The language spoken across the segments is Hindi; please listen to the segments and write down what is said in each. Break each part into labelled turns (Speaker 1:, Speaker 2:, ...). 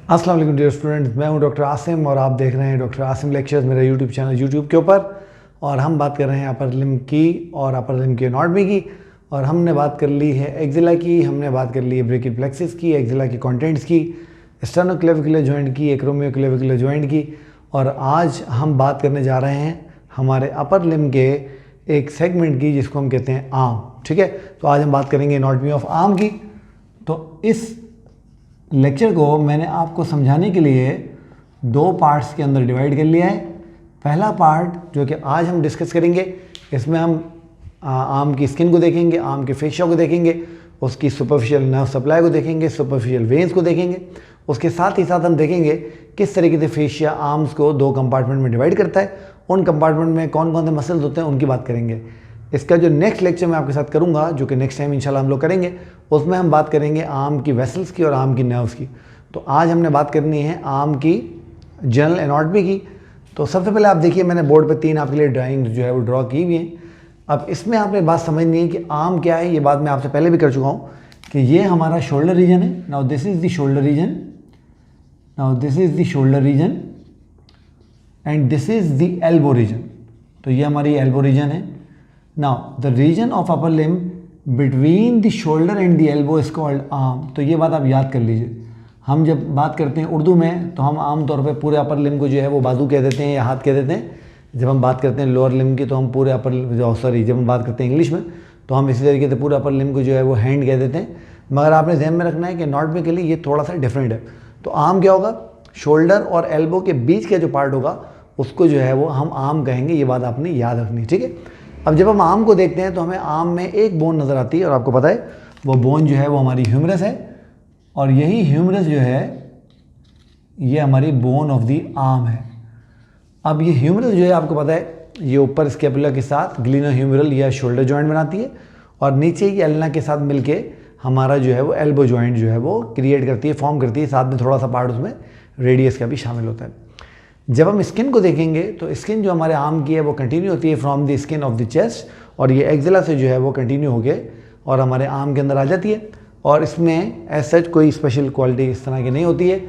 Speaker 1: अस्सलाम वालेकुम डियर स्टूडेंट्स, मैं हूं डॉक्टर आसिम और आप देख रहे हैं डॉक्टर आसिम लेक्चर्स, मेरा यूट्यूब चैनल यूट्यूब के ऊपर। और हम बात कर रहे हैं अपर लिम्ब की और अपर लिम्ब की एनाटॉमी की। और हमने बात कर ली है एक्जिला की, हमने बात कर ली है ब्रेकियल प्लेक्सिस की, एक्जिला की कंटेंट्स की, स्टेनोक्लेविकुलर जॉइंट की, एक्रोमियोक्लेविकुलर जॉइंट की। और आज हम बात करने जा रहे हैं हमारे अपर लिम्ब के एक सेगमेंट की जिसको हम कहते हैं आर्म। ठीक है, तो आज हम बात करेंगे एनाटॉमी ऑफ आर्म की। तो इस लेक्चर को मैंने आपको समझाने के लिए दो पार्ट्स के अंदर डिवाइड कर लिया है। पहला पार्ट जो कि आज हम डिस्कस करेंगे, इसमें हम आर्म की स्किन को देखेंगे, आर्म के फेशिया को देखेंगे, उसकी सुपरफिशियल नर्व सप्लाई को देखेंगे, सुपरफिशियल वेन्स को देखेंगे। उसके साथ ही साथ हम देखेंगे किस तरीके से फेशिया आर्म्स को दो कंपार्टमेंट में डिवाइड करता है, उन कंपार्टमेंट में कौन कौन से मसल्स होते हैं उनकी बात करेंगे। इसका जो नेक्स्ट लेक्चर मैं आपके साथ करूंगा, जो कि नेक्स्ट टाइम इंशाल्लाह हम लोग करेंगे, उसमें हम बात करेंगे आर्म की वेसल्स की और आर्म की नर्व्स की। तो आज हमने बात करनी है आर्म की जनरल एनाटॉमी की। तो सबसे पहले आप देखिए, मैंने बोर्ड पे 3 आपके लिए ड्राइंग जो है वो ड्रॉ की हुई है। अब इसमें आपने बात समझनी है कि आर्म क्या है। ये बात मैं आपसे पहले भी कर चुका हूँ कि ये हमारा शोल्डर रीजन है। Now this is the shoulder region, now this is the shoulder region and this is the elbow region. तो ये हमारी एल्बो रीजन है। Now the region of upper limb between the shoulder and the elbow is called arm. तो ये बात आप याद कर लीजिए। हम जब बात करते हैं उर्दू में तो हम आमतौर पे पूरे अपर लिम्ब को जो है वो बाजू कह देते हैं या हाथ कह देते हैं। जब हम बात करते हैं लोअर लिम्ब की तो हम पूरे अपर जब हम बात करते हैं इंग्लिश में तो हम इसी तरीके से पूरे अपर लिम्ब को जो है वो हैंड कह देते हैं। मगर आपने ध्यान में रखना है कि एनाटॉमी के लिए ये थोड़ा सा डिफरेंट है। तो आर्म क्या होगा, शोल्डर और एल्बो के बीच का जो पार्ट होगा उसको जो है वो हम आर्म कहेंगे। ये बात आपने याद रखनी है, ठीक है। अब जब हम आर्म को देखते हैं तो हमें आर्म में एक बोन नज़र आती है और आपको पता है वो बोन जो है वो हमारी ह्यूमरस है। और यही ह्यूमरस जो है ये हमारी बोन ऑफ द आर्म है। अब ये ह्यूमरस जो है आपको पता है ये ऊपर स्कैपुला के साथ ग्लिनोह्यूमरल या शोल्डर जॉइंट बनाती है और नीचे ही एल्ना के साथ मिलके हमारा जो है वो एल्बो जॉइंट जो है वो क्रिएट करती है, फॉर्म करती है। साथ में थोड़ा सा पार्ट उसमें रेडियस का भी शामिल होता है। जब हम स्किन को देखेंगे तो स्किन जो हमारे आर्म की है वो कंटिन्यू होती है from the skin of the chest, और ये एक्जिला से जो है वो कंटिन्यू होके और हमारे आर्म के अंदर आ जाती है। और इसमें एज सच कोई स्पेशल क्वालिटी इस तरह की नहीं होती है,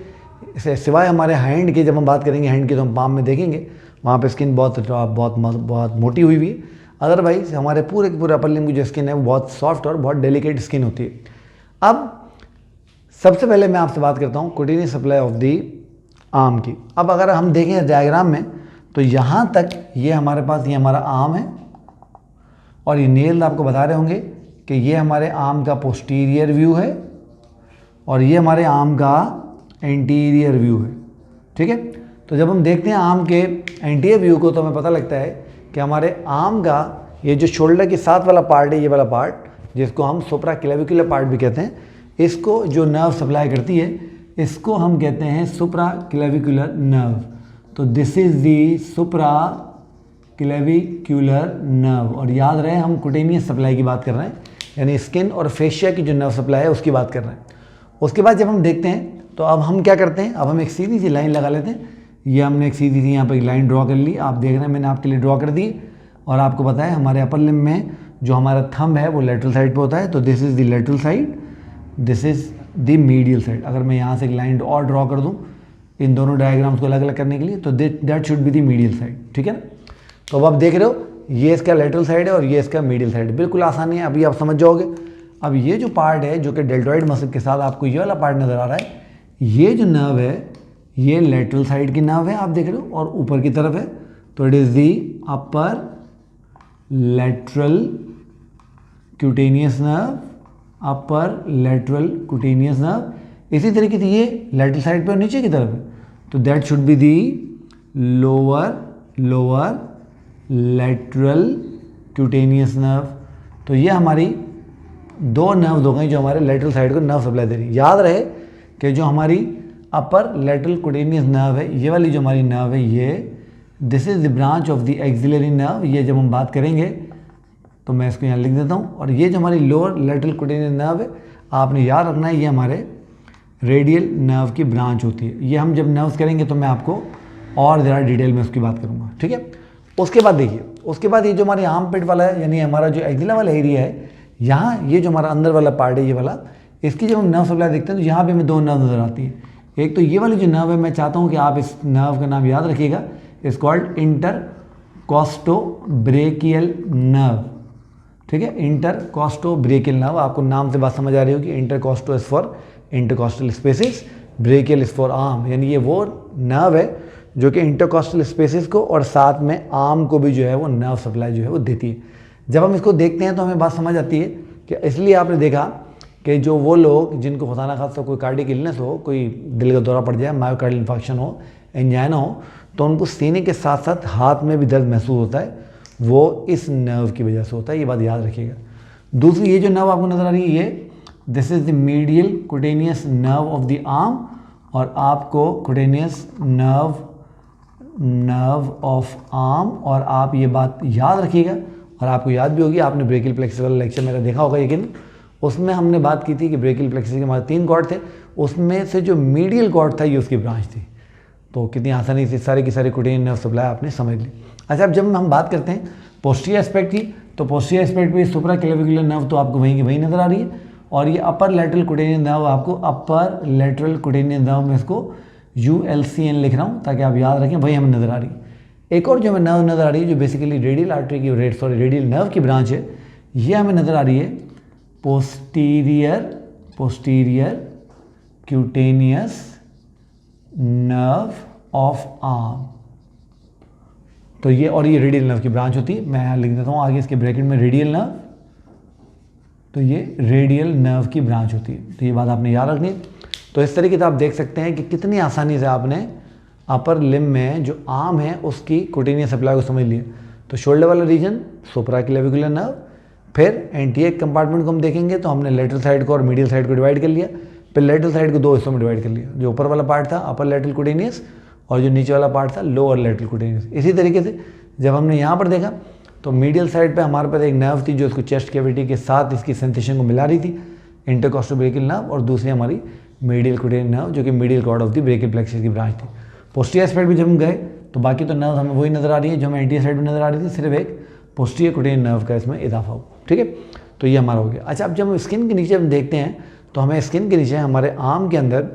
Speaker 1: इसे सिवाय हमारे हैंड की। जब हम बात करेंगे हैंड की तो हम पाम में देखेंगे वहाँ पे स्किन बहुत मोटी हुई हुई है। अदरवाइज हमारे पूरे अपर लिम्ब की जो स्किन है वो बहुत सॉफ्ट और बहुत डेलिकेट स्किन होती है। अब सबसे पहले मैं आपसे बात करता हूँ cutaneous supply of the arm की। अब अगर हम देखें डायग्राम में तो यहाँ तक ये हमारे पास ये हमारा आर्म है और ये नेल आपको बता रहे होंगे कि ये हमारे आर्म का पोस्टीरियर व्यू है और ये हमारे आर्म का एंटीरियर व्यू है, ठीक है। तो जब हम देखते हैं आर्म के एंटीरियर व्यू को तो हमें पता लगता है कि हमारे आर्म का ये जो शोल्डर के साथ वाला पार्ट है, ये वाला पार्ट जिसको हम सुप्रा क्लेविकुलर पार्ट भी कहते हैं, इसको जो नर्व सप्लाई करती है इसको हम कहते हैं सुप्रा क्लेविकुलर नर्व। तो this is the supra clavicular nerve. और याद रहे हम कुटेनियस सप्लाई की बात कर रहे हैं, यानी स्किन और फेशिया की जो नर्व सप्लाई है उसकी बात कर रहे हैं। उसके बाद जब हम देखते हैं तो अब हम क्या करते हैं, अब हम एक सीधी सी लाइन लगा लेते हैं। ये हमने एक सीधी सी यहाँ पर एक लाइन ड्रॉ कर ली, आप देख रहे हैं मैंने आपके लिए ड्रॉ कर दी। और आपको पता है हमारे अपर लिम्ब में जो हमारा थंब है वो लेटरल साइड पर होता है। तो this is the lateral side, this is the medial side. अगर मैं यहाँ से एक लाइन और ड्रॉ कर दूँ इन दोनों डायग्राम्स को अलग अलग करने के लिए तो that should be the medial side, ठीक है ना। तो अब आप देख रहे हो ये इसका लेटरल साइड है और ये इसका मीडियल साइड, बिल्कुल आसानी है, अभी आप समझ जाओगे। अब ये जो पार्ट है जो कि डेल्टॉइड मसल के साथ आपको ये वाला पार्ट नज़र आ रहा है, ये जो नर्व है ये लेटरल साइड की नर्व है, आप देख रहे हो, और ऊपर की तरफ है। तो it is the upper lateral cutaneous nerve, upper lateral cutaneous nerve. इसी तरीके से ये लेटरल साइड पे और नीचे की तरफ है, तो that should be the lower lateral cutaneous nerve. तो ये हमारी दो नर्व हो गई जो हमारे लेटरल साइड को नर्व सप्लाई दे रही है। याद रहे कि जो हमारी अपर लेटरल क्यूटेनियस नर्व है, ये वाली जो हमारी नर्व है, ये this is the branch of the axillary nerve. ये जब हम बात करेंगे तो मैं इसको यहाँ लिख देता हूँ। और ये जो हमारी लोअर लेटरल क्यूटेनियस नर्व है, आपने याद रखना है ये हमारे रेडियल नर्व की ब्रांच होती है। ये हम जब नर्व्स करेंगे तो मैं आपको और ज़्यादा डिटेल में उसकी बात करूँगा, ठीक है। उसके बाद देखिए, उसके बाद ये जो हमारे आर्म पिट वाला है, यानी हमारा जो एक्जिला वाला एरिया है, यहाँ ये जो हमारा अंदर वाला पार्ट है ये वाला, इसकी जब हम नर्व सप्लाई देखते हैं तो यहाँ पे हमें दो नर्व नज़र आती है। एक तो ये वाली जो नर्व है, मैं चाहता हूँ कि आप इस नर्व का नाम याद रखिएगा, इज कॉल्ड इंटरकॉस्टोब्रेकियल नर्व। ठीक है, इंटरकॉस्टोब्रेकियल नर्व, आपको नाम से बात समझ आ रही होगी। Intercosto is for intercostal spaces, brachial is for arm, यानी ये वो नर्व है जो कि इंटरकॉस्टल स्पेसिस को और साथ में आर्म को भी जो है वो नर्व सप्लाई जो है वो देती है। जब हम इसको देखते हैं तो हमें बात समझ आती है कि इसलिए आपने देखा कि जो वो लोग जिनको खुदा ना खास्ता कोई कार्डियक इलनेस हो, कोई दिल का दौरा पड़ जाए, मायोकार्डियल इन्फेक्शन हो, एंजाइना हो, तो उनको सीने के साथ साथ हाथ में भी दर्द महसूस होता है, वो इस नर्व की वजह से होता है। ये बात याद रखिएगा। दूसरी, ये जो नर्व आपको नजर आ रही है, ये this is the medial cutaneous nerve of the arm, और आपको कुटेनियस नर्व ऑफ आर्म, और आप ये बात याद रखिएगा। और आपको याद भी होगी, आपने ब्रेकियल प्लेक्सिस वाला लेक्चर मेरा देखा होगा, लेकिन उसमें हमने बात की थी कि ब्रेकियल प्लेक्सिस के हमारे 3 कॉर्ड थे, उसमें से जो मीडियल कॉर्ड था ये उसकी ब्रांच थी। तो कितनी आसानी से सारी की सारी कुटेनियस नर्व सप्लाई आपने समझ ली। अच्छा, अब जब हम बात करते हैं पोस्टीरियर एस्पेक्ट की, तो पोस्टीरियर एस्पेक्ट पे सुप्राक्लेविकुलर नर्व तो आपको वहीं की वहीं नजर आ रही है, और ये अपर लैटरल कुटेनियस नर्व, आपको अपर लैटरल कुटेनियस नर्व में इसको ULCN लिख रहा हूँ ताकि आप याद रखें, वही हमें नजर आ रही है। एक और जो हमें नर्व नजर आ रही है जो बेसिकली रेडियल आर्टरी की रेडियल नर्व की ब्रांच है, ये हमें नजर आ रही है posterior cutaneous nerve of arm. तो ये और ये रेडियल नर्व की ब्रांच होती है। मैं यहाँ लिख देता हूँ आगे इसके ब्रैकेट में रेडियल नर्व, तो ये रेडियल नर्व की ब्रांच होती है। तो ये बात आपने याद रखनी है। तो इस तरीके से आप देख सकते हैं कि कितनी आसानी से आपने अपर लिम्ब में जो आर्म है उसकी कुटेनियस सप्लाई को समझ लिया। तो शोल्डर वाला रीजन सुप्राक्लेविकुलर नर्व, फिर एंटीएक कंपार्टमेंट को हम देखेंगे तो हमने लेटरल साइड को और मीडियल साइड को डिवाइड कर लिया, फिर लेटरल साइड को 2 हिस्सों में डिवाइड कर लिया। जो ऊपर वाला पार्ट था अपर लेटरल कुटेनियस, और जो नीचे वाला पार्ट था लोअर लेटरल कुटेनियस। इसी तरीके से जब हमने यहाँ पर देखा तो मीडियल साइड पे हमारे पास एक नर्व थी जो इसको चेस्ट कैविटी के साथ इसकी सेंसेशन को मिला रही थी, इंटरकॉस्टोब्रेकियल नर्व, और दूसरी हमारी मीडियल कुटेनियस नर्व जो कि medial cord of the brachial plexus की ब्रांच थी। पोस्टीरियर साइड भी जब हम गए तो बाकी तो नर्व हमें वही नजर आ रही है जो हमें एंटीरियर साइड में नजर आ रही थी, सिर्फ एक पोस्टीरियर कुटेनियस नर्व का इसमें इजाफा हो। ठीक है, तो ये हमारा हो गया। अच्छा, अब जब हम स्किन के नीचे हम देखते हैं तो हमें स्किन के नीचे हमारे आर्म के अंदर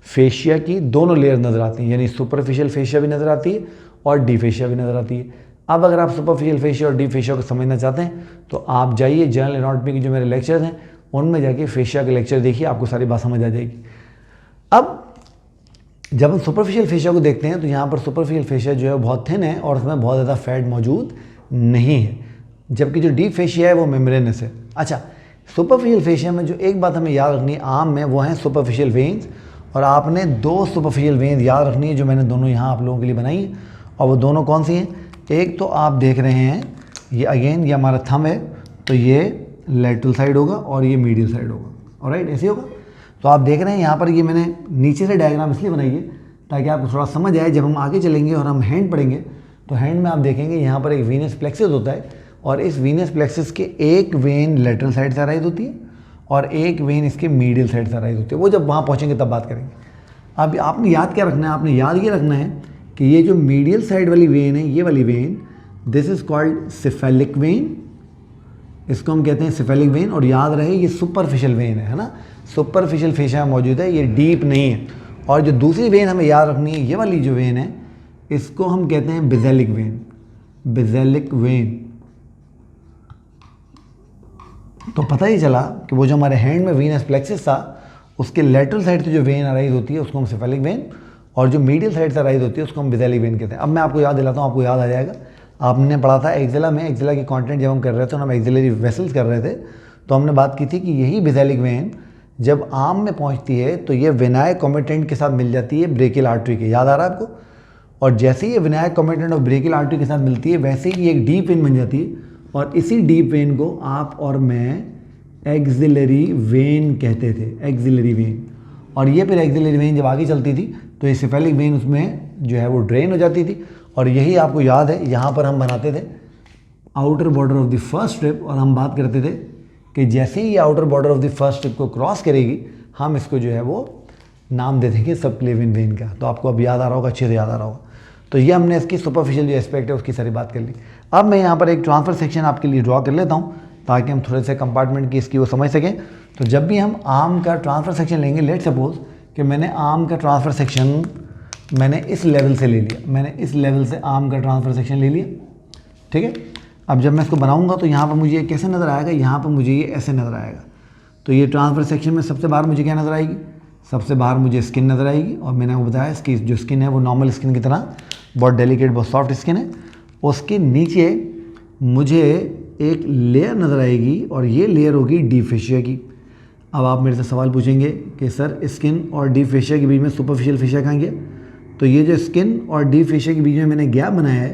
Speaker 1: फेशिया की दोनों लेयर नजर आती हैं, यानी सुपरफिशियल फेशिया भी नजर आती है और डी फेशिया भी नजर आती है। अब अगर आप सुपरफिशियल फेशिया और डी फेशिया को समझना चाहते हैं तो आप जाइए जनरल एनाटॉमी की जो मेरे लेक्चर्स हैं उनमें जाके फेशिया के लेक्चर देखिए, आपको सारी बात समझ आ जाएगी। अब जब हम सुपरफिशियल फेशिया को देखते हैं तो यहाँ पर सुपरफिशियल फेशिया जो है बहुत थिन है और उसमें बहुत ज़्यादा फैट मौजूद नहीं है, जबकि जो डीप फेशिया है वो मेम्ब्रेनस है। अच्छा, सुपरफिशियल फेशिया में जो एक बात हमें याद रखनी है आर्म में, वो है सुपरफिशियल वेन्स, और आपने 2 सुपरफिशियल वेन्स याद रखनी है जो मैंने दोनों यहाँ आप लोगों के लिए बनाई है। और वो दोनों कौन सी हैं? एक तो आप देख रहे हैं ये अगेन ये हमारा थंब है, तो ये लेटरल साइड होगा और ये मीडियल साइड होगा। ऑलराइट, ऐसे होगा। तो आप देख रहे हैं यहाँ पर ये मैंने नीचे से डायग्राम इसलिए बनाई है ताकि आपको थोड़ा समझ आए। जब हम आगे चलेंगे और हम हैंड पढ़ेंगे तो हैंड में आप देखेंगे यहाँ पर एक वीनस प्लेक्सस होता है, और इस वीनस प्लेक्सस के एक वेन लेटरल साइड से अराइज होती है और एक वेन इसके मीडियल साइड से अराइज होती है। वो जब वहाँ पहुँचेंगे तब बात करेंगे। अब आपने याद क्या रखना है? आपने याद ये रखना है कि ये जो मीडियल साइड वाली वेन है, ये वाली when, this is called cephalic vein, इसको हम कहते हैं सिफेलिक वेन। और याद रहे ये सुपरफिशियल वेन है ना, सुपरफिशियल फेशिया में मौजूद है, ये डीप नहीं है। और जो दूसरी वेन हमें याद रखनी है, ये वाली जो वेन है इसको हम कहते हैं बेसिलिक वेन, बेसिलिक वेन। तो पता ही चला कि वो जो हमारे हैंड में वीनस प्लेक्सस था उसके लेटरल साइड से जो वेन अराइज होती है उसको हम सिफेलिक वेन, और जो मीडियल साइड से अराइज होती है उसको हम बेसिलिक वेन कहते हैं। अब मैं आपको याद दिलाता हूँ, आपको याद आ जाएगा। आपने पढ़ा था एक्जिला में, एक्जिला की कंटेंट जब हम कर रहे थे तो हम एक्जिलरी वेसल्स कर रहे थे, तो हमने बात की थी कि यही बेसिलिक वेन जब आर्म में पहुंचती है तो ये विनायक कॉमिटेंट के साथ मिल जाती है ब्रेकियल आर्टरी के। याद आ रहा है आपको? और जैसे ही ये विनायक कॉमिटेंट और ब्रेकियल आर्टरी के साथ मिलती है वैसे ही एक डीप वेन बन जाती है, और इसी डीप वेन को आप और मैं एक्जिलरी वेन कहते थे, एक्जिलरी वेन। और ये फिर एक्जिलरी वेन जब आगे चलती थी तो ये सिफेलिक वेन उसमें जो है वो ड्रेन हो जाती थी। और यही आपको याद है, यहाँ पर हम बनाते थे outer border of the first strip, और हम बात करते थे कि जैसे ही ये outer border of the first strip को क्रॉस करेगी हम इसको जो है वो नाम दे देंगे सबक्लेवियन वेन का। तो आपको अब याद आ रहा होगा, अच्छे से याद आ रहा होगा। तो ये हमने इसकी सुपरफिशियल जो एस्पेक्ट है उसकी सारी बात कर ली। अब मैं यहाँ पर एक ट्रांसफर सेक्शन आपके लिए ड्रॉ कर लेता हूँ ताकि हम थोड़े से कंपार्टमेंट की इसकी वो समझ सकें। तो जब भी हम आर्म का ट्रांसफर सेक्शन लेंगे, लेट सपोज कि मैंने आर्म का ट्रांसफर सेक्शन मैंने इस लेवल से ले लिया, मैंने इस लेवल से आर्म का ट्रांसफर सेक्शन ले लिया, ठीक है। अब जब मैं इसको बनाऊंगा तो यहाँ पर मुझे ये कैसे नज़र आएगा, यहाँ पर मुझे ये ऐसे नज़र आएगा। तो ये ट्रांसफर सेक्शन में सबसे बाहर मुझे क्या नज़र आएगी, सबसे बाहर मुझे स्किन नज़र आएगी। और मैंने आपको बताया इसकी जो स्किन है वो नॉर्मल स्किन की तरह बहुत डेलिकेट, बहुत सॉफ्ट स्किन है। उसके नीचे मुझे एक लेयर नज़र आएगी और ये लेयर होगी डीप फेशिया की। अब आप मेरे से सवाल पूछेंगे कि सर स्किन और डीप फेशिया के बीच में सुपरफिशियल फेशिया कहाँ गया। तो ये जो स्किन और डीप फेशिया के बीच में मैंने गैप बनाया है,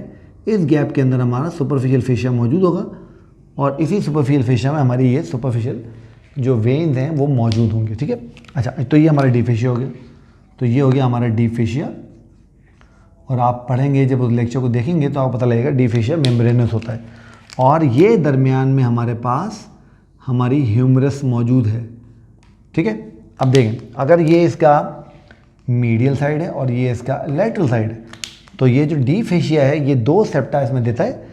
Speaker 1: इस गैप के अंदर हमारा सुपरफिशियल फेशिया मौजूद होगा और इसी सुपरफिशियल फेशिया में हमारी ये सुपरफिशियल जो वेन्स हैं वो मौजूद होंगे, ठीक है। अच्छा, तो ये हमारा डीप फेशिया हो गया। तो ये हो गया हमारा डीप फेशिया। और आप पढ़ेंगे जब उस लेक्चर को देखेंगे तो आपको पता लगेगा डीप फेशिया मेम्ब्रेनस होता है। और ये दरमियान में हमारे पास हमारी ह्यूमरस मौजूद है, ठीक है। अब देखें, अगर ये इसका मीडियल साइड है और ये इसका लेटरल साइड है, तो ये जो डीप फेशिया है ये 2 सेप्टा इसमें देता है।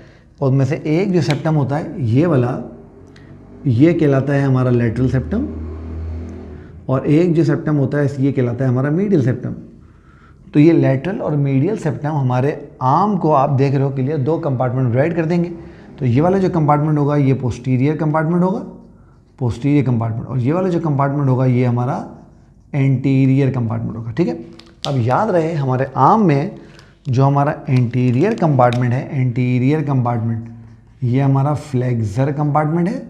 Speaker 1: और उनमें से एक जो सेप्टम होता है ये वाला, ये कहलाता है हमारा लेटरल सेप्टम, और एक जो सेप्टम होता है ये कहलाता है हमारा मीडियल सेप्टम। तो ये लेटरल और मीडियल सेप्टम हमारे आर्म को आप देख रहे हो क्लियर 2 कंपार्टमेंट डिवाइड कर देंगे। तो ये वाला जो कंपार्टमेंट होगा ये पोस्टीरियर कंपार्टमेंट होगा, पोस्टीरियर कंपार्टमेंट, और ये वाला जो कंपार्टमेंट होगा ये हमारा एंटीरियर कंपार्टमेंट होगा, ठीक है। अब याद रहे हमारे आर्म में जो हमारा एंटीरियर कंपार्टमेंट है, एंटीरियर कंपार्टमेंट ये हमारा फ्लेक्सर कंपार्टमेंट है,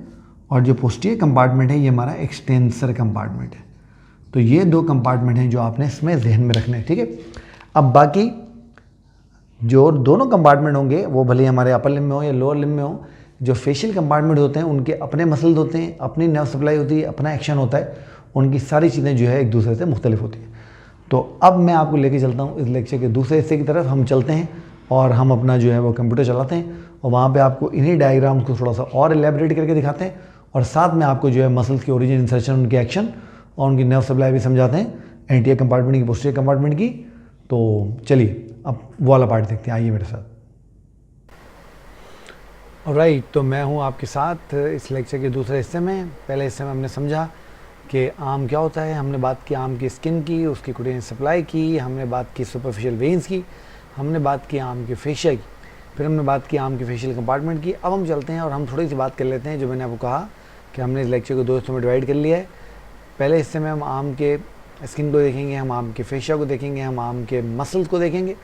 Speaker 1: और जो पोस्टीरियर कंपार्टमेंट है ये हमारा एक्सटेंसर कंपार्टमेंट है। तो ये 2 कंपार्टमेंट हैं जो आपने इसमें जहन में रखने हैं, ठीक है। अब बाकी जो दोनों कंपार्टमेंट होंगे वो भले हमारे अपर लिम्ब में हो या लोअर लिम्ब में हो, जो फेशियल कंपार्टमेंट होते हैं उनके अपने मसल्स होते हैं, अपनी नर्व सप्लाई होती है, अपना एक्शन होता है, उनकी सारी चीज़ें जो है एक दूसरे से मुख्तलिफ होती हैं। तो अब मैं आपको लेके चलता हूँ इस लेक्चर के दूसरे हिस्से की तरफ। हम चलते हैं और हम अपना जो है वो कंप्यूटर चलाते हैं और वहाँ पे आपको इन्हीं डायग्राम्स को थोड़ा सा और एलैबोरेट करके दिखाते हैं, और साथ में आपको जो है मसल्स की ओरिजिन, इंसर्शन, उनके एक्शन और उनकी नर्व सप्लाई भी समझाते हैं, एंटीरियर कंपार्टमेंट की, पोस्टीरियर कंपार्टमेंट की। तो चलिए अब वो वाला पार्ट देखते हैं, आइए मेरे साथ। ऑलराइट, तो मैं हूँ आपके साथ इस लेक्चर के दूसरे हिस्से में। पहले हिस्से में हमने समझा कि आर्म क्या होता है, हमने बात की आर्म की स्किन की, उसकी कुटेनियस सप्लाई की, हमने बात की सुपरफिशियल वेन्स की, हमने बात की आर्म के फेशिया की, फिर हमने बात की आर्म के फेशियल कंपार्टमेंट की। अब हम चलते हैं और हम थोड़ी सी बात कर लेते हैं, जो मैंने आपको कहा कि हमने इस लेक्चर को 2 हिस्सों में डिवाइड कर लिया है। पहले हिस्से में हम आर्म के स्किन को देखेंगे, हम आर्म के फेशिया को देखेंगे, हम आर्म के मसल्स को देखेंगे,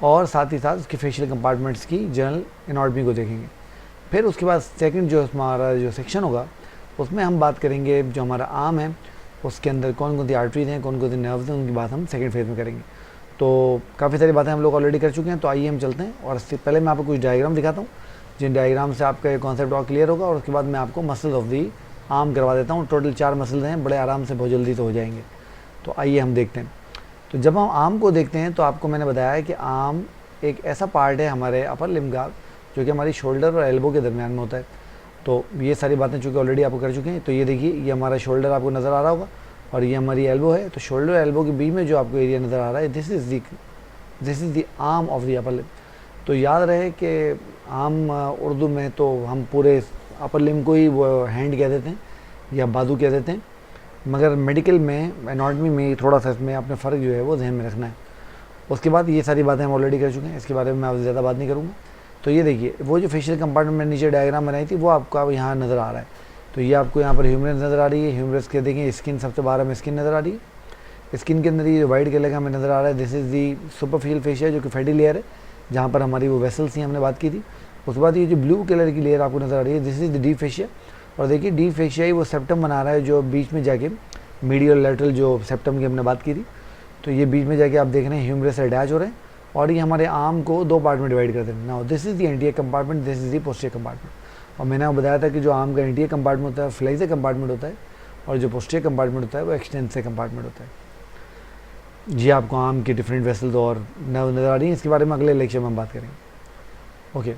Speaker 1: और साथ ही साथ उसके फेशियल कंपार्टमेंट्स की जनरल एनाटॉमी को देखेंगे। फिर उसके बाद सेकंड जो हमारा जो सेक्शन होगा उसमें हम बात करेंगे जो हमारा आर्म है उसके अंदर कौन कौन सी आर्टरीज हैं, कौन कौन सी नर्व्स हैं, उनकी बात हम सेकंड फेज में करेंगे। तो काफ़ी सारी बातें हम लोग ऑलरेडी कर चुके हैं। तो आइए हम चलते हैं, और इससे पहले मैं आपको कुछ डायग्राम दिखाता हूँ, जिन डायग्राम से आपका कॉन्सेप्ट और क्लियर होगा, और उसके बाद मैं आपको मसल्स ऑफ दी आर्म करवा देता हूँ। टोटल 4 मसल्स हैं, बड़े आराम से बहुत जल्दी तो हो जाएंगे। तो आइए हम देखते हैं। तो जब हम आर्म को देखते हैं तो आपको मैंने बताया है कि आर्म एक ऐसा पार्ट है हमारे अपर लिम्ब का जो कि हमारी शोल्डर और एल्बो के दरमियान में होता है। तो ये सारी बातें चूँकि ऑलरेडी आपको कर चुके हैं। तो ये देखिए, ये हमारा शोल्डर आपको नज़र आ रहा होगा और ये हमारी एल्बो है। तो शोल्डर और एल्बो के बीच में जो आपको एरिया नज़र आ रहा है, this is the arm of the upper limb. तो याद रहे कि आम उर्दू में तो हम पूरे अपर लिम्ब को ही वो हैंड कह देते हैं या बाजू कह देते हैं, मगर मेडिकल में, एनाटॉमी में थोड़ा सा इसमें अपने फ़र्क जो है वो जहन में रखना है। उसके बाद ये सारी बातें हम ऑलरेडी कर चुके हैं, इसके बारे में मैं आपसे ज़्यादा बात नहीं करूँगा। तो ये देखिए, वो जो फेशियल कंपार्टमेंट में नीचे डायग्राम बनाई थी वो आपको यहाँ नज़र आ रहा है। तो ये आपको यहाँ पर ह्यूमरस नज़र आ रही है। ह्यूमरस के देखिए स्किन सबसे बाहर में स्किन नज़र आ रही है। स्किन के अंदर ये वाइट कलर का हमें नज़र आ रहा है, this is the superficial fascia जो कि फैटी लेयर है, जहाँ पर हमारी वो वेसल्स थी, हमने बात की थी। उसके बाद ये जो ब्लू कलर की लेयर आपको नज़र आ रही है, this is the deep fascia. और देखिए डीप फेशिया ही वो सेप्टम बना रहा है जो बीच में जाके मीडियल लेटरल जो सेप्टम की हमने बात की थी, तो ये बीच में जाके आप देख रहे हैं ह्यूमरस से अटैच हो रहे हैं और ये हमारे आर्म को 2 पार्ट में डिवाइड करते हैं। Now this is the anterior compartment, this is the posterior compartment. और मैंने आपको बताया था कि जो आर्म का एंटीरियर कंपार्टमेंट होता है फ्लेक्सर कंपार्टमेंट होता है, और जो पोस्टीरियर कंपार्टमेंट होता है वो एक्सटेंसर कंपार्टमेंट होता है। जी आपको आर्म की डिफरेंट वेसल्स और नर्व नज़र आ रही हैं, इसके बारे में अगले लेक्चर में हम बात करेंगे। ओके,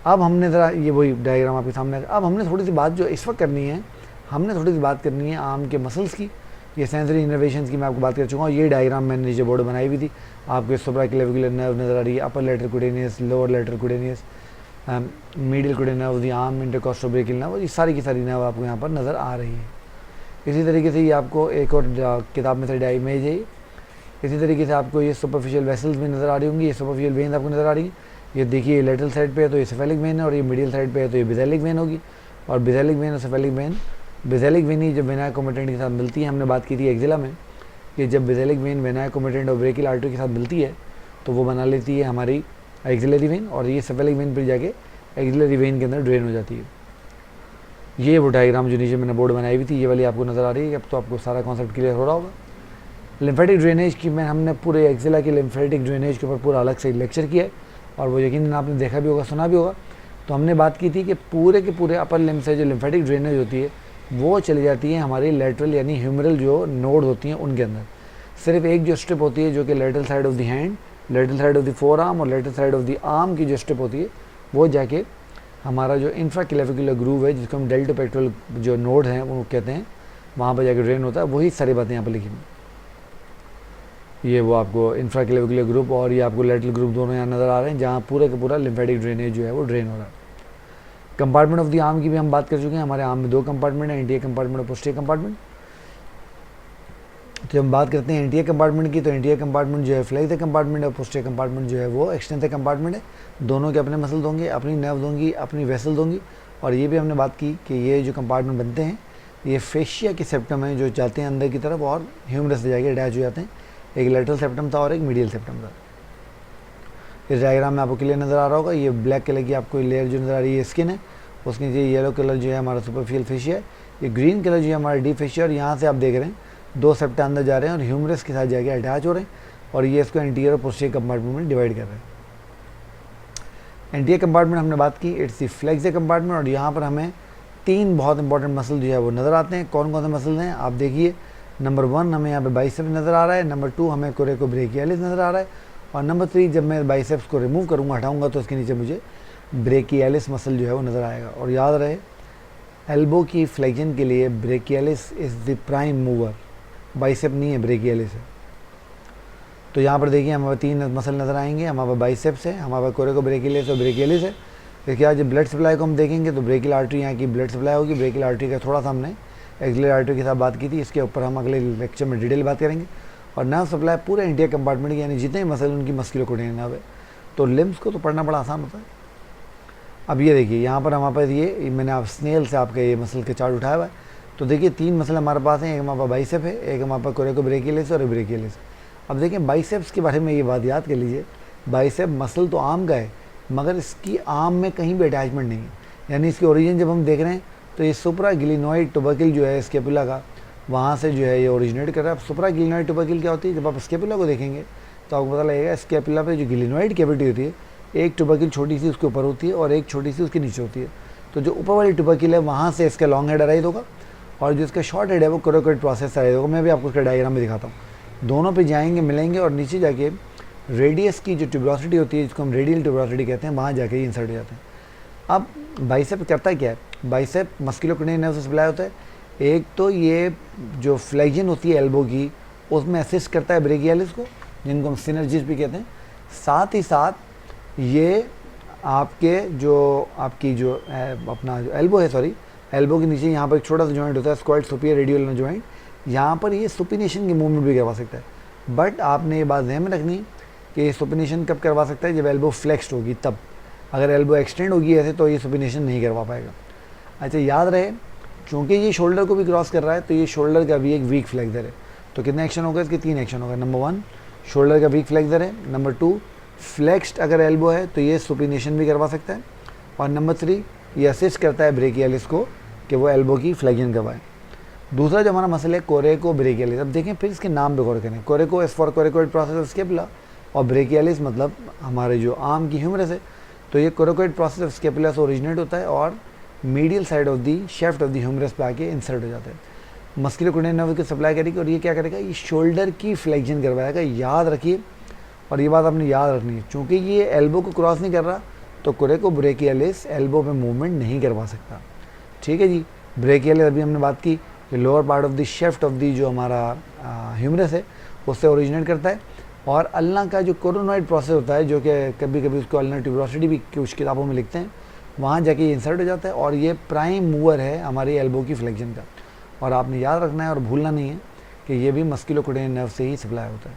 Speaker 1: अब हमने ज़रा ये वही डायग्राम आपके सामने, अब हमने थोड़ी सी बात जो इस वक्त करनी है, हमने थोड़ी सी बात करनी है आर्म के मसल्स की। ये सेंसरी इनर्वेशंस की मैं आपको बात कर चुका हूँ। ये डायग्राम मैंने नीचे बोर्ड बनाई हुई थी, आपके सुप्राक्लेविकुलर नर्व नज़र आ रही है, upper lateral cutaneous, lower lateral cutaneous, medial cutaneous nerve, the arm intercostobrachial nerve, ये सारी की सारी नर्व आपको यहाँ पर नज़र आ रही है। इसी तरीके से ये आपको एक और किताब में से इमेज है। इसी तरीके से आपको ये सुपरफिशियल वेसल्स भी नज़र आ रही होंगी, ये सुपरफिशियल वेन्स आपको नज़र आ रही है। ये देखिए लेटरल साइड पे है तो ये सेफेलिक वेन है, और ये मीडियल साइड पे है तो ये बेसिलिक वेन होगी। और बेसिलिक वेन और cephalic vein, basilic when he जब वेना अकोमोडेंट के साथ मिलती है, हमने बात की थी एक्जिला में कि जब बेसिलिक वेन वेना अकोमोडेंट और ब्रेकियल आर्टरी के साथ मिलती है तो वो बना लेती है हमारी एक्सिलरी वेन, और ये सेफेलिक वेन पर जाके एक्सिलरी वेन के अंदर ड्रेन हो जाती है। ये वो डायग्राम जो नीचे मैंने बोर्ड बनाई हुई थी, ये वाली आपको नज़र आ रही है। अब तो आपको सारा कॉन्सेप्ट क्लियर हो रहा होगा। लिम्फेटिक ड्रेनेज की मैं हमने पूरे एक्जिला की लिम्फेटिक ड्रेनेज के ऊपर पूरा अलग से लेक्चर किया है, और वो यकीनन आपने देखा भी होगा, सुना भी होगा। तो हमने बात की थी कि पूरे के पूरे अपर लिम्ब से जो लिम्फेटिक ड्रेनेज होती है वो चली जाती है हमारी लेटरल यानी ह्यूमरल जो नोड होती हैं उनके अंदर। सिर्फ एक जो स्ट्रिप होती है जो कि lateral side of the hand, lateral side of the forearm और lateral side of the arm की जो स्ट्रिप होती है वो जाके हमारा जो इंफ्राक्लेविकुलर ग्रूव है, जिसको हम डेल्टोपेक्टोरल जो नोड हैं वो कहते हैं, वहाँ पर जाके ड्रेन होता है। वही सारी बातें यहाँ पर लिखी हुई। ये वो आपको इंफ्राक्लेविकुलर ग्रुप और ये आपको लेटरल ग्रुप दोनों यहाँ नज़र आ रहे हैं, जहाँ पूरा का पूरा लिम्फेटिक ड्रेनेज जो है वो ड्रेन हो रहा है। कंपार्टमेंट ऑफ द आर्म की भी हम बात कर चुके हैं। हमारे आर्म में 2 कंपार्टमेंट है, एंटीरियर कंपार्टमेंट और पोस्टीरियर कंपार्टमेंट। तो हम बात करते हैं एंटीरियर कंपार्टमेंट की, तो एंटीरियर कंपार्टमेंट जो है फ्लेक्सर कंपार्टमेंट है, पोस्टीरियर कंपार्टमेंट जो है वो एक्सटेंसर कंपार्टमेंट है। दोनों के अपने मसल्स होंगे, अपनी नर्व्स होंगी, अपनी वेसल्स होंगी। और ये भी हमने बात की कि ये जो कंपार्टमेंट बनते हैं ये फेशिया के सेप्टम है जो जाते हैं अंदर की तरफ और ह्यूमरस से जाके अटैच हो जाते हैं। एक लेटरल सेप्टम था और एक मीडियल सेप्टम था। इस डायग्राम में आपको क्लियर नज़र आ रहा होगा। ये ब्लैक कलर की आपको लेयर जो नज़र आ रही है स्किन है, उसके नीचे येलो कलर जो है हमारा सुपरफिशियल फेशिया है, ये ग्रीन कलर जो है हमारा डीप फेशिया। और यहाँ से आप देख रहे हैं 2 सेप्टा अंदर जा रहे हैं और ह्यूमरस के साथ जाके अटैच हो रहे हैं, और ये इसको एंटीरियर और पोस्टीरियर कंपार्टमेंट में डिवाइड कर रहे हैं। एंटीरियर कंपार्टमेंट हमने बात की, इट्स द फ्लेक्सर कंपार्टमेंट। और यहाँ पर हमें 3 बहुत इंपॉर्टेंट मसल जो है वो नज़र आते हैं। कौन कौन से मसल हैं आप देखिए। नंबर 1 हमें यहाँ पे बाइसेप्स नज़र आ रहा है, नंबर 2 हमें कोरेकोब्रेकियालिस नज़र आ रहा है, और नंबर 3 जब मैं बाइसेप्स को रिमूव करूँगा, हटाऊँगा, तो उसके नीचे मुझे ब्रेकियालिस मसल जो है वो नज़र आएगा। और याद रहे एल्बो की फ्लेक्शन के लिए brachialis is the prime mover, bicep नहीं है, ब्रेकियालिस है। तो यहाँ पर देखिए हमारे 3 मसल नज़र आएंगे। हमारे बाइसेप्स है, हमारे कोरेकोब्रेकियालिस और ब्रेकियालिस है। इसके बाद जब ब्लड सप्लाई को हम देखेंगे तो ब्रेकियल आर्टरी यहाँ की ब्लड सप्लाई होगी। ब्रेकियल आर्टरी का थोड़ा सा हमने एक्सिलरी आर्टरी के साथ बात की थी, इसके ऊपर हम अगले लेक्चर में डिटेल बात करेंगे। और नर्व सप्लाई पूरे एंटीरियर कंपार्टमेंट की, यानी जितने मसल उनकी मस्कुलोकोटेनियल नर्व है। तो लिम्स को तो पढ़ना बड़ा आसान होता है। अब ये देखिए यहाँ पर हमारे पास ये मैंने आप स्नेल से आपके ये मसल के चार्ट उठाया हुआ है। तो देखिए 3 मसल हमारे पास हैं, एक हमारे पास बाइसेप है, एक हमारे पास कोरेकोब्रेकियालिस और ब्रेकियालिस। अब देखें बाइसेप्स के बारे में ये बात याद कर लीजिए, बाइसेप मसल तो आर्म का है मगर इसकी आर्म में कहीं भी अटैचमेंट नहीं है, यानी इसकी ओरिजिन जब हम देख रहे हैं तो ये सुप्रा गिलिनोइड टुबरकिल जो है स्केपुला का, वहाँ से जो है ये ओरिजिनेट कर रहा है। अब सुप्रा गिलिनोइड टुबरकिल क्या होती है, जब आप स्केपुला को देखेंगे तो आपको पता लगेगा स्केपुला पे जो गिलिनोइड कैविटी होती है, एक टुबरकिल छोटी सी उसके ऊपर होती है और एक छोटी सी उसके नीचे होती है। तो जो ऊपर वाली टुबरकिल है वहाँ से इसका लॉन्ग हेड अराइज होगा, और जो इसका शॉर्ट हेड है वो कोरेकोइड प्रोसेस अराइज होगा। मैं भी आपको उसका डायग्राम में दिखाता हूँ। दोनों पे जाएंगे, मिलेंगे, और नीचे जाके रेडियस की जो ट्यूबरोसिटी होती है, जिसको हम रेडियल ट्यूबरोसिटी कहते हैं, वहाँ जाके इंसर्ट हो जाते हैं। अब बाइसेप करता क्या है, बाइसेप मस्कुलोकोटेनियल नर्व से सप्लाई होता है। एक तो ये जो फ्लेक्शन होती है एल्बो की, उसमें असिस्ट करता है ब्रेकियालिस को, जिनको हम सिनर्जिस्ट भी कहते हैं। साथ ही साथ ये आपके जो आपकी जो अपना जो एल्बो है, सॉरी एल्बो के नीचे यहाँ पर एक छोटा सा जॉइंट होता है, स्क्वाड सुपियर रेडियल जॉइंट, यहाँ पर ये सुपिनेशन की मूवमेंट भी करवा सकता है। बट आपने ये बात ध्यान में रखनी कि सुपिनेशन कब करवा सकता है, जब एल्बो फ्लेक्स्ड होगी तब। अगर एल्बो एक्सटेंड होगी ऐसे तो ये सुपिनेशन नहीं करवा पाएगा। अच्छा याद रहे, चूँकि ये शोल्डर को भी क्रॉस कर रहा है तो ये शोल्डर का भी एक वीक फ्लेक्सर है। तो कितने एक्शन होगा इसके, 3 एक्शन होगा। नंबर 1 शोल्डर का वीक फ्लेक्सर है, नंबर 2 फ्लेक्स्ड अगर एल्बो है तो ये सुपिनेशन भी करवा सकता है, और नंबर 3 ये असिस्ट करता है ब्रेकियालिस को कि वो एल्बो की फ्लेक्शन करवाए। दूसरा जो हमारा मसल है कोरेकोब्रेकियालिस। अब देखें फिर इसके नाम पे गौर करें, coraco is for coracoid process of scapula, और ब्रेकियालिस मतलब हमारे जो आर्म की ह्यूमरस है। तो ये कोरेकोइड प्रोसेस ऑफ स्केपुला से ओरिजिनेट होता है और medial side of the shaft of the humerus पे आके इंसर्ट हो जाता है। मस्कुलोकोटेनियल नर्व की सप्लाई करेगी और ये क्या करेगा, ये शोल्डर की फ्लेक्शन करवाएगा। याद रखिए, और ये बात आपने याद रखनी है, चूँकि ये एल्बो को क्रॉस नहीं कर रहा तो कोरेकोब्रेकियालिस एल्बो पे मूवमेंट नहीं करवा सकता। ठीक है जी। ब्रेकियालिस अभी हमने बात की कि lower part of the shaft of the जो हमारा ह्यूमरस है उससे ओरिजिनेट करता है, और अल्ना का जो कोरोनॉइड प्रोसेस होता है, जो कि कभी कभी उसको अल्ना ट्यूबरोसिटी भी कुछ किताबों में लिखते हैं, वहाँ जाके ये इंसर्ट हो जाता है, और ये प्राइम मूवर है हमारी एल्बो की फ्लेक्शन का। और आपने याद रखना है और भूलना नहीं है कि ये भी मस्कुलोक्यूटेनियन नर्व से ही सप्लाई होता है।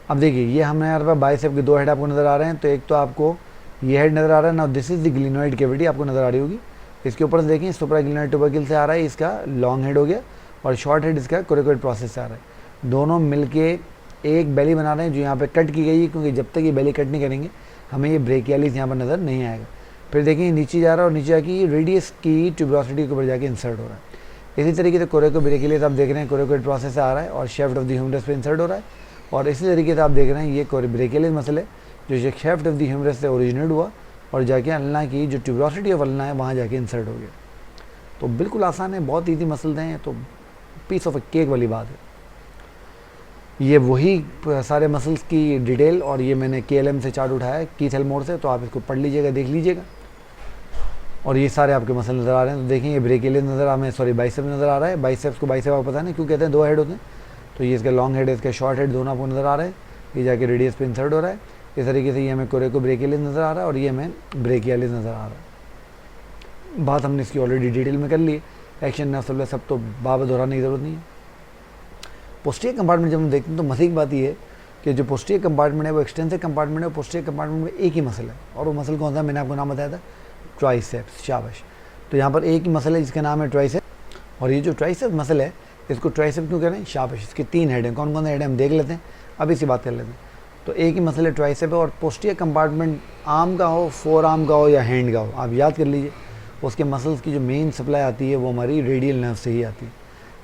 Speaker 1: अब देखिए ये हमें यहाँ पर बाइसेप के 2 हेड आपको नज़र आ रहे हैं। तो एक तो आपको ये हेड नज़र आ रहा है ना, this is the glenoid cavity आपको नज़र आ रही होगी। इसके ऊपर से देखें सुप्राग्लिनोइड ट्यूबरकल से आ रहा है, इसका लॉन्ग हेड हो गया, और शॉर्ट हेड इसका कोरिकोइड प्रोसेस से आ रहा है। दोनों मिलके एक बेली बना रहे हैं जो यहाँ पे कट की गई है, क्योंकि जब तक ये बेली कट नहीं करेंगे हमें ये ब्रेकियालिस यहाँ पर नज़र नहीं आएगा। फिर देखिए नीचे जा रहा है और नीचे जाके रेडियस की ट्यूबरोसिटी के ऊपर जाके इंसर्ट हो रहा है। इसी तरीके से कोरिकोब्रेकियलिस आप देख रहे हैं कोरिकोइड प्रोसेस से आ रहा है और शेफ्ट ऑफ द ह्यूमरस पे इंसर्ट हो रहा है। और इसी तरीके से आप देख रहे हैं ये ब्रेकियलिस मसल है जो शेफ्ट ऑफ द ह्यूमरस से ओरिजिनेट हुआ और जाके अल्ना की जो ट्यूबरोसिटी ऑफ अल्ना है वहाँ जाके इंसर्ट हो गया। तो बिल्कुल आसान है, बहुत ईजी मसल्स हैं, तो पीस ऑफ केक वाली बात है। ये वही सारे मसल्स की डिटेल, और ये मैंने KLM से चार्ट उठाया है, कीथ एल्मोर से, तो आप इसको पढ़ लीजिएगा, देख लीजिएगा। और ये सारे आपके मसल नज़र आ रहे हैं। तो देखें ये ब्रेकियलिस नज़र आ, सॉरी बाइसेप नज़र आ रहा है। बाइसेप्स को बाइसेप आपको पता नहीं क्यों कहते हैं, 2 हेड होते हैं। तो ये इसका लॉन्ग हेड है, इसका शॉर्ट हेड, दोनों आपको नज़र आ रहा है। ये जाके रेडियस पे इंसर्ट हो रहा है। इस तरीके से ये हमें कोरिकोब्रेकियलिस नज़र आ रहा है और ये हमें ब्रेकियलिस नज़र आ रहा है। बात हमने इसकी ऑलरेडी डिटेल में कर ली। एक्शन नर्व सब तो बार दोहराने की ज़रूरत नहीं है। पोस्टीरियर कंपार्टमेंट जब हम देखते हैं तो मज़े की बात ये है कि जो पोस्टीरियर कंपार्टमेंट है वो एक्सटेंसिव कंपार्टमेंट है। पोस्टीरियर कंपार्टमेंट में एक ही मसल है, और वो मसल कौन सा है, मैंने आपको नाम बताया था, ट्राइसेप्स। शाबाश। तो यहाँ पर एक ही मसल है जिसका नाम है ट्राइसेप, और ये जो ट्राइसेप मसल है इसको ट्राइसेप क्यों कह रहे हैं, शाबाश। इसके 3 हेड हैं, कौन कौन से हेड हैं हम देख लेते हैं, अब इसी बात कर लेते हैं। तो एक ही मसल है ट्राइसेप है, और पोस्टीरियर कंपार्टमेंट आर्म का हो, फोर आर्म का हो या हैंड का हो, आप याद कर लीजिए, उसके मसल्स की जो मेन सप्लाई आती है वो हमारी रेडियल नर्व से ही आती है।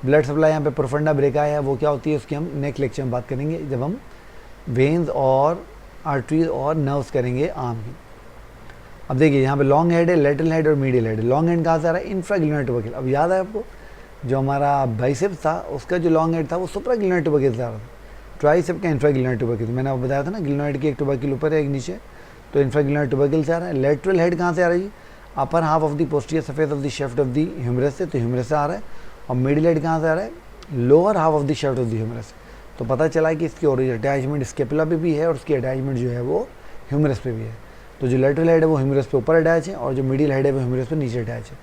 Speaker 1: ब्लड सप्लाई यहाँ पे प्रोफंडा ब्रेका है, वो क्या होती है उसकी हम नेक्स्ट लेक्चर में बात करेंगे जब हम वेन्स और आर्टरीज और नर्व्स करेंगे आर्म की। अब देखिए यहाँ पे लॉन्ग हेड है, लेटरल हेड और मीडियल हेड है। लॉन्ग हेड कहाँ से आ रहा है, इंफ्राग्लिनोइड ट्यूबरकल। अब याद है आपको जो हमारा बाइसेप्स था उसका जो लॉन्ग हेड था वो सुप्राग्लिनोइड ट्यूबरकल से आ रहा था। ट्राइसेप का इंफ्राग्लिनोइड ट्यूबरकल, मैंने आपको बताया था ना, ग्लिनोइड की एक ट्यूबरकल ऊपर है एक नीचे, तो इंफ्राग्लिनोइड ट्यूबरकल से आ रहा है। लेटरल हेड कहाँ से आ रही है, upper half of the posterior surface of the shaft of the humerus से, तो ह्यूमरस से आ रहा है। और मिडिल हेड कहाँ से आ रहा है, lower half of the shaft of the humerus. तो पता चला कि इसकी ओरिजिन अटैचमेंट स्केपुला पे भी है और उसकी अटैचमेंट जो है वो ह्यूमरस पे भी है। तो जो लेटरल हेड है वो ह्यूमरस पे ऊपर अटैच है, और जो मिडिल हेड है वो ह्यूमरस पे नीचे अटैच है,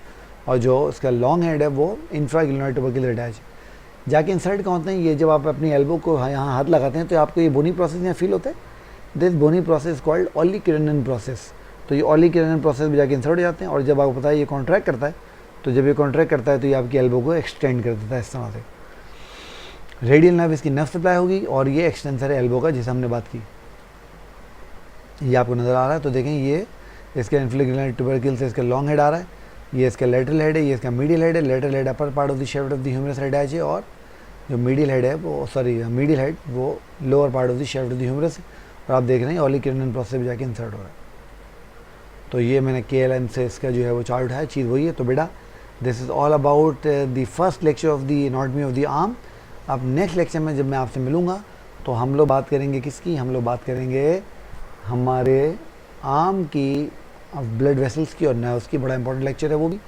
Speaker 1: और जो इसका लॉन्ग हेड है वो इंफ्राग्लिनोइड ट्यूबरकल से अटैच है। जाके इंसर्ट कहाँ होते हैं, ये जब आप अपनी एल्बो को यहाँ हाथ लगाते हैं तो आपको ये बोनी प्रोसेस यहाँ फील होता है। This bony process called olecranon process. तो ये ऑलिक्यूरिनन प्रोसेस में जाके इंसर्ट हो जाते हैं, और जब आपको पता है ये कॉन्ट्रैक्ट करता है, तो जब ये कॉन्ट्रैक्ट करता है तो ये आपकी एल्बो को एक्सटेंड कर देता है इस तरह से। रेडियल नर्व इसकी नर्व सप्लाई होगी, और ये एक्सटेंसर है एल्बो का जिसे हमने बात की, ये आपको नज़र आ रहा है। तो देखें ये इसके इंफ्राग्लिनोइड ट्यूबरकल से इसका लॉन्ग हेड आ रहा है, ये इसका लेटरल हेड है, ये इसका मीडियल हेड है। Lateral head upper part of the shaft of the humerus attach है, और जो मीडियल हेड है वो मीडियल हेड वो lower part of the shaft of the humerus है। और आप देख रहे हैं ऑलिक्यूरिनन प्रोसेस में जाके इंसर्ट हो रहा है। तो ये मैंने KLM से इसका जो है वो चार्ट उठाया, चीज़ वही है। तो बेटा this is all about the first lecture of the anatomy of the arm. अब नेक्स्ट लेक्चर में जब मैं आपसे मिलूँगा तो हम लोग बात करेंगे किसकी, हम लोग बात करेंगे हमारे आर्म की ब्लड वेसल्स की और नर्व्स की। बड़ा इंपॉर्टेंट लेक्चर है वो भी,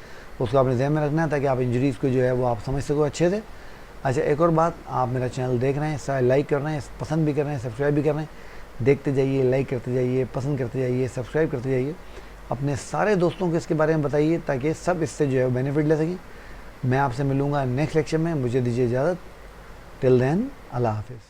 Speaker 1: उसको आपने ध्यान में रखना है ताकि आप इंजरीज़ को जो है वो आप समझ सको अच्छे से। अच्छा एक और बात, आप मेरा चैनल देख रहे हैं, लाइक कर रहे हैं, पसंद भी कर रहे हैं, सब्सक्राइब भी कर रहे हैं, देखते जाइए, लाइक करते जाइए, पसंद करते जाइए, सब्सक्राइब करते जाइए। अपने सारे दोस्तों को इसके बारे में बताइए ताकि सब इससे जो है बेनिफिट ले सकें। मैं आपसे मिलूँगा नेक्स्ट लेक्चर में, मुझे दीजिए इजाज़त। टिल देन अल्लाह हाफिज़।